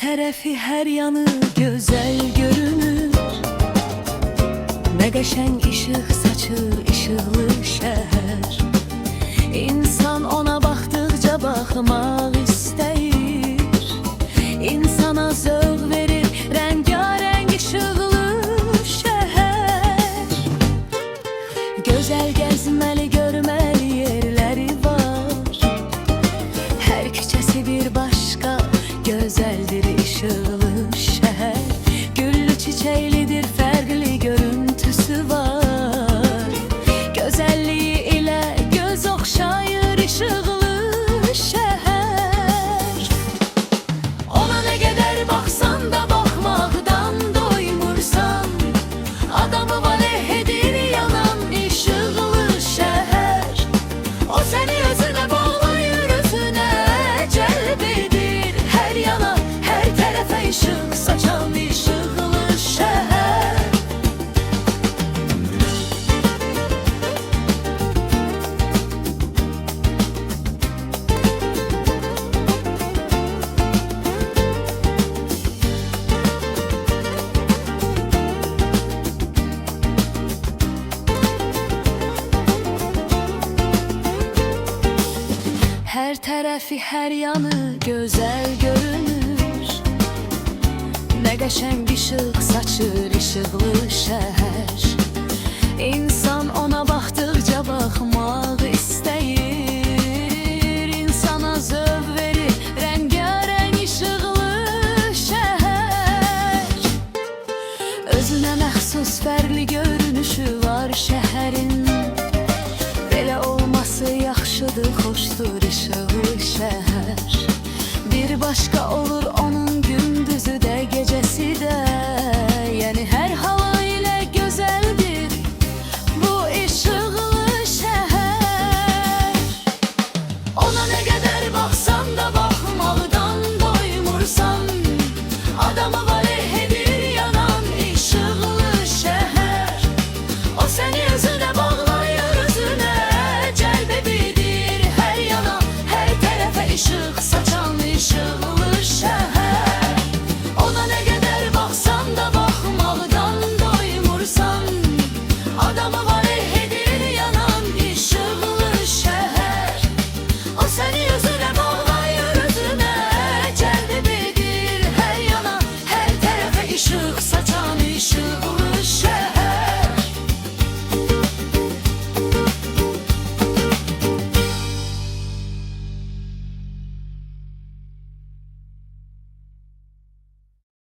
tərəfi, hər yanı gözəl görünür. Nə qəşəng işıq saçır, işıqlı şəhər. İnsan ona baxdıqca baxmaq istəyir. İnsana zövq verir rəngarəng işıqlı şəhər. Gözəl gəzməli, görməli yerləri var. Hər küçəsi bir başqa, gözəldir işıqlı şəhər. Güllü çiçəklidir, fərqli görüntüsü var. Gözəlliyi ilə göz oxşayır işıqlı şəhər. Ona nə qədər baxsan da baxmaqdan doymursan. Adamı valeh edir yanan işıqlı şəhər. O səni özünə bağlayır, özünə cəlb edir. Hər yana, hər tərəfə işıq saçan işıqlı şəhər. Hər tərəfi, hər yanı gözəl görünür. Nə qəşəng işıq saçır işıqlı şəhər. İnsan ona baxdıqca baxmaq istəyir. İnsana zövq verir rəngarəng işıqlı şəhər. Özünə məxsus fərqli görünüşü var şəhərin. Belə olması yaxşıdır, xoşdur işıqlı şəhər. Bir başqa olur